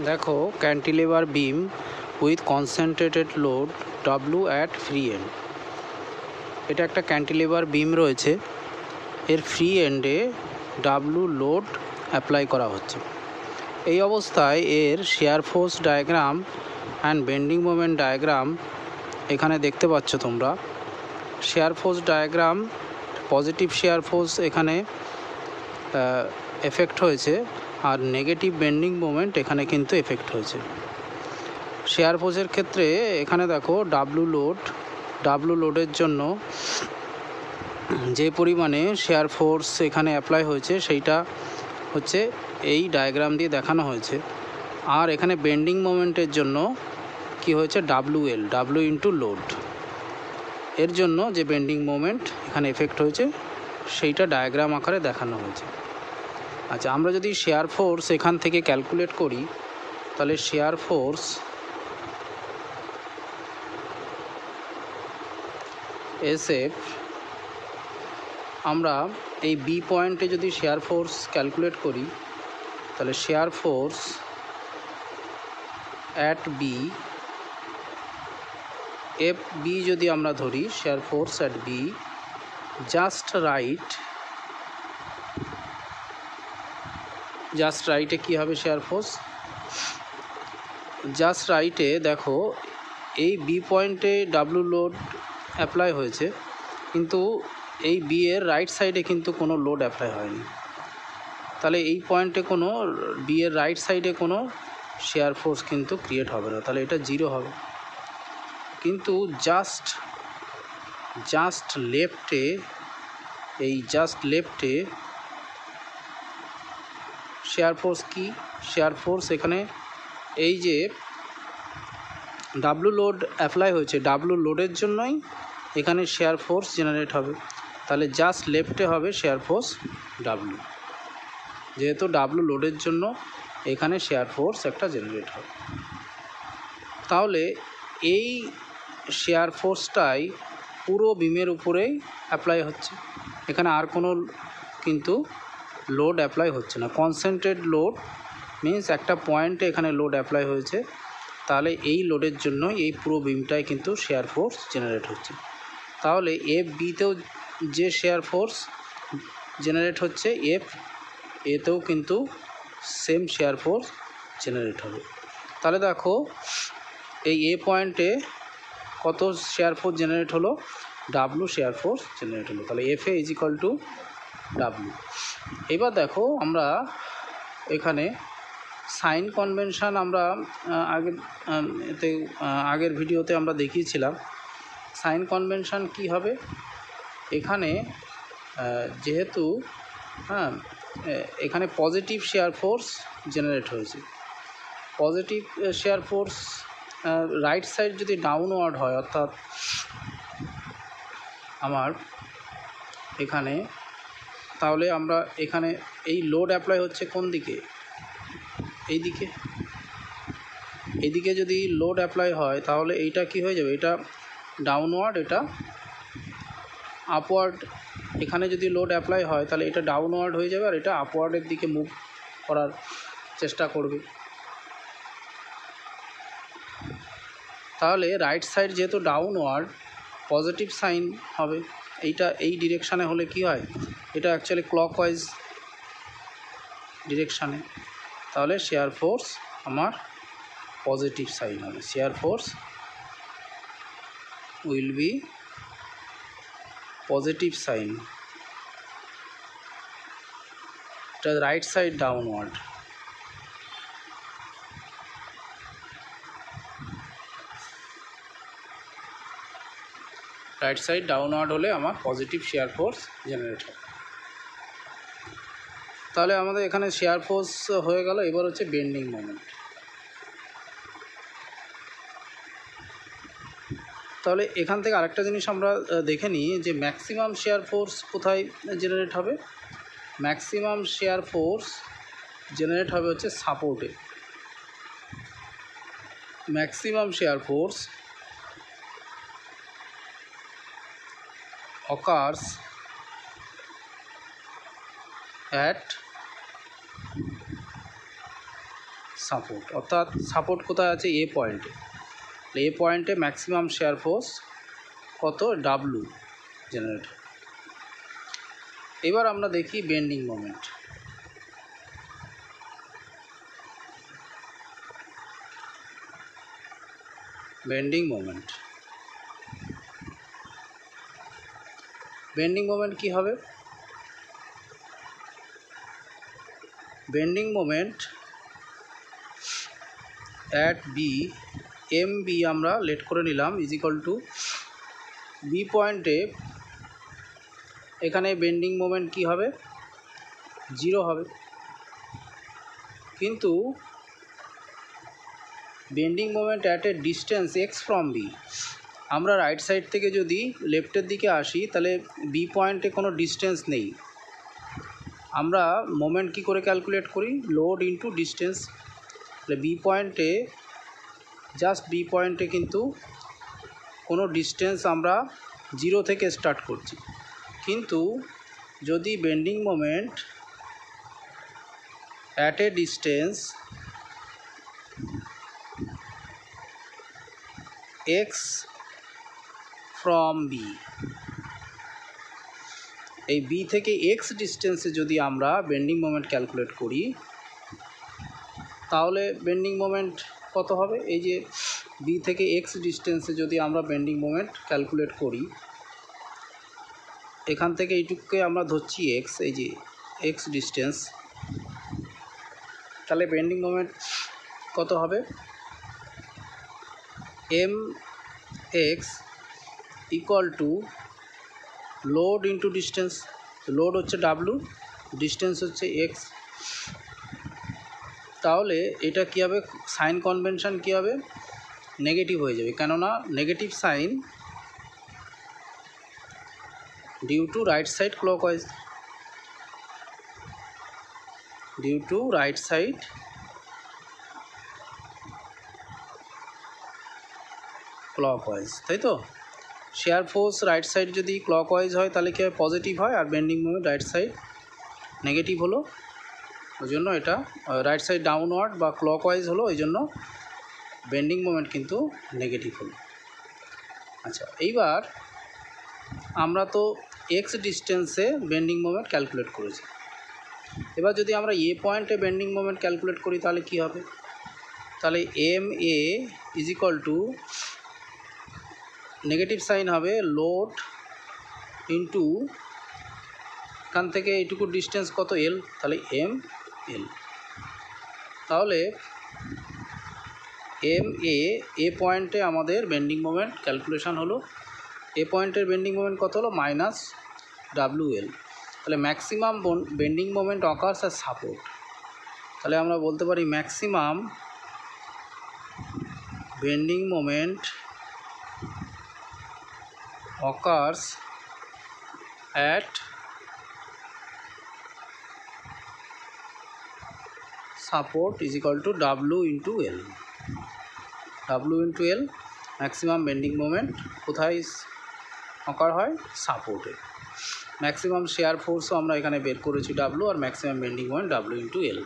দেখো cantilever beam with concentrated load W at free end. এটা একটা ক্যান্টিলেভার বিম রয়েছে, এর ফ্রি এন্ডে ডাব্লু লোড অ্যাপ্লাই করা হচ্ছে। এই অবস্থায় এর share force diagram and bending moment diagram এখানে দেখতে পাচ্ছ তোমরা। Share force diagram, positive share force এখানে এফেক্ট হয়েছে, আর নেগেটিভ বেন্ডিং মোমেন্ট এখানে কিন্তু এফেক্ট হয়েছে। শেয়ার ফোর্সের ক্ষেত্রে এখানে দেখো ডাব্লু লোডের জন্য যে পরিমাণে শেয়ার ফোর্স এখানে অ্যাপ্লাই হয়েছে সেইটা হচ্ছে এই ডায়াগ্রাম দিয়ে দেখানো হয়েছে। আর এখানে বেন্ডিং মোমেন্টের জন্য কি হয়েছে, ডাব্লু ইন্টু লোড, এর জন্য যে বেন্ডিং মোমেন্ট এখানে এফেক্ট হয়েছে সেইটা ডায়াগ্রাম আকারে দেখানো হয়েছে। আচ্ছা, আমরা যদি শেয়ার ফোর্স এখান থেকে ক্যালকুলেট করি, তাহলে শেয়ার ফোর্স এসএফ, আমরা এই বি পয়েন্টে যদি শেয়ার ফোর্স ক্যালকুলেট করি, তাহলে shear force at B, F B যদি আমরা ধরি, shear force at B just রাইটে কী হবে, শেয়ার ফোর্স জাস্ট রাইটে দেখো এই বি পয়েন্টে ডাব্লু লোড অ্যাপ্লাই হয়েছে, কিন্তু এই বি এর রাইট সাইডে কিন্তু কোনো লোড অ্যাপ্লাই হয়নি। তাহলে এই পয়েন্টে কোনো বি এর রাইট সাইডে কোনো শেয়ার ফোর্স কিন্তু ক্রিয়েট হবে না, তাহলে এটা জিরো হবে। কিন্তু জাস্ট লেফটে শেয়ার ফোর্স কি, শেয়ার ফোর্স এখানে এই যে ডাব্লু লোড অ্যাপ্লাই হয়েছে, ডাব্লু লোডের জন্যই এখানে শেয়ার ফোর্স জেনারেট হবে। তাহলে জাস্ট লেফটে হবে শেয়ার ফোর্স ডাব্লু, যেহেতু ডাব্লু লোডের জন্য এখানে শেয়ার ফোর্স একটা জেনারেট হবে। তাহলে এই শেয়ার ফোর্সটাই পুরো বিমের উপরেই অ্যাপ্লাই হচ্ছে, এখানে আর কোনো কিন্তু লোড অ্যাপ্লাই হচ্ছে না। কনসেন্ট্রেট লোড মিন্স একটা পয়েন্টে এখানে লোড অ্যাপ্লাই হয়েছে, তাহলে এই লোডের জন্য এই পুরো বিমটাই কিন্তু শেয়ার ফোর্স জেনারেট হচ্ছে। তাহলে এফ বিতেও যে শেয়ার ফোর্স জেনারেট হচ্ছে, এফ এতেও কিন্তু সেম শেয়ার ফোর্স জেনারেট হবে। তাহলে দেখো এই এ পয়েন্টে কত শেয়ার ফোর্স জেনারেট হলো, ডাব্লু শেয়ার ফোর্স জেনারেট হলো। তাহলে F A is equal to W. এবার দেখো আমরা এখানে সাইন কনভেনশান আমরা আগের ভিডিওতে আমরা দেখিয়েছিলাম। সাইন কনভেনশান কি হবে, এখানে যেহেতু এখানে পজিটিভ শেয়ার ফোর্স জেনারেট হয়েছে, positive share force right side যদি ডাউনওয়ার্ড হয়, অর্থাৎ আমার এখানে, তাহলে আমরা এখানে এই লোড অ্যাপ্লাই হচ্ছে কোন দিকে, এইদিকে যদি লোড অ্যাপ্লাই হয় তাহলে এইটা কি হয়ে যাবে, এটা ডাউনওয়ার্ড, এটা আপওয়ার্ড। এখানে যদি লোড অ্যাপ্লাই হয় তাহলে এটা ডাউনওয়ার্ড হয়ে যাবে, আর এটা আপওয়ার্ডের দিকে মুভ করার চেষ্টা করবে। তাহলে রাইট সাইড যেহেতু ডাউনওয়ার্ড, পজিটিভ সাইন হবে। এইটা এই ডিরেকশানে হলে কি হয়, এটা অ্যাকচুয়ালি ক্লকওয়াইজ ডিরেকশানে, তাহলে শেয়ার ফোর্স আমার পজিটিভ সাইন হবে। Shear force will be positive sign, এটা right side downward. Right side downward হলে আমার পজিটিভ শেয়ার ফোর্স জেনারেট হবে। তাহলে আমাদের এখানে শেয়ার ফোর্স হয়ে গেল। এবার হচ্ছে বেন্ডিং মোমেন্ট। তাহলে এখান থেকে আরেকটা জিনিস আমরা দেখে নিই যে ম্যাক্সিমাম শেয়ার ফোর্স কোথায় জেনারেট হবে। ম্যাক্সিমাম শেয়ার ফোর্স জেনারেট হবে হচ্ছে সাপোর্টে। Maximum shear force occurs at support, অর্থাৎ সাপোর্ট কোথায় আছে? এ পয়েন্টে। এ পয়েন্টে ম্যাক্সিমাম শেয়ার ফোর্স কত? W generate. এবার আমরা দেখি bending moment. Bending moment, bending moment কী হবে? Bending moment at B, M B আমরা লেট করে নিলাম, ইজ ইকুয়াল টু বি পয়েন্টে এখানে বেন্ডিং মোমেন্ট কী হবে? 0 হবে। কিন্তু bending moment at a distance X from B, আমরা রাইট সাইড থেকে যদি লেফটের দিকে আসি তাহলে বি পয়েন্টে কোনো ডিস্টেন্স নেই। আমরা মোমেন্ট কী করে ক্যালকুলেট করি? Load into distance. তাহলে বি পয়েন্টে, জাস্ট বি পয়েন্টে কিন্তু কোনো ডিস্টেন্স আমরা 0 থেকে স্টার্ট করছি। কিন্তু যদি bending moment at a distance X from B, এই বি থেকে এক্স ডিস্টেন্সে যদি আমরা বেন্ডিং মোমেন্ট ক্যালকুলেট করি তাহলে বেন্ডিং মোমেন্ট কত হবে? এই যে বি থেকে এক্স ডিস্টেন্সে যদি আমরা বেন্ডিং মোমেন্ট ক্যালকুলেট করি, এখান থেকে এইটুকুকে আমরা ধরছি এক্স, এই যে এক্স ডিস্টেন্স, তাহলে বেন্ডিং মোমেন্ট কত হবে? M X equal to load into distance. Load হচ্ছে ডাব্লু, ডিস্টেন্স হচ্ছে এক্স। তাহলে এটা কী হবে? সাইন কনভেনশন কী হবে? নেগেটিভ হয়ে যাবে, কেননা negative sign due to right side clockwise, due to right side clockwise, তাই তো? শেয়ার ফোর্স রাইট সাইড যদি ক্লকওয়াইজ হয় তাহলে কী হয়? পজিটিভ হয়, আর bending moment right side negative হলো, ওই জন্য এটা রাইট সাইড ডাউনওয়ার্ড বা ক্লকওয়াইজ হলো, ওই জন্য বেন্ডিং মোমেন্ট কিন্তু নেগেটিভ হলো। আচ্ছা, এইবার আমরা তো এক্স ডিস্টেন্সে বেন্ডিং মোমেন্ট ক্যালকুলেট করেছি। এবার যদি আমরা এ পয়েন্টে বেন্ডিং মোমেন্ট ক্যালকুলেট করি তাহলে কি হবে? তাহলে M A is equal to negative sign হবে লোড ইন্টু, এখান থেকে এইটুকু ডিস্টেন্স কত? এল, তাহলে এম এল। তাহলে এম এ পয়েন্টে আমাদের বেন্ডিং মোমেন্ট ক্যালকুলেশন হলো, এ পয়েন্টের বেন্ডিং মোমেন্ট কত হলো? Minus W L. তাহলে ম্যাক্সিমাম বেন্ডিং মোমেন্ট অকার্স আর সাপোর্ট, তাহলে আমরা বলতে পারি maximum bending moment occurs at support is equal to W into L. W into L maximum bending moment কোথায় অকার হয়? সাপোর্টে। ম্যাক্সিমাম শেয়ার ফোর্সও আমরা এখানে বের করেছি ডাব্লু, আর maximum bending moment W into এল।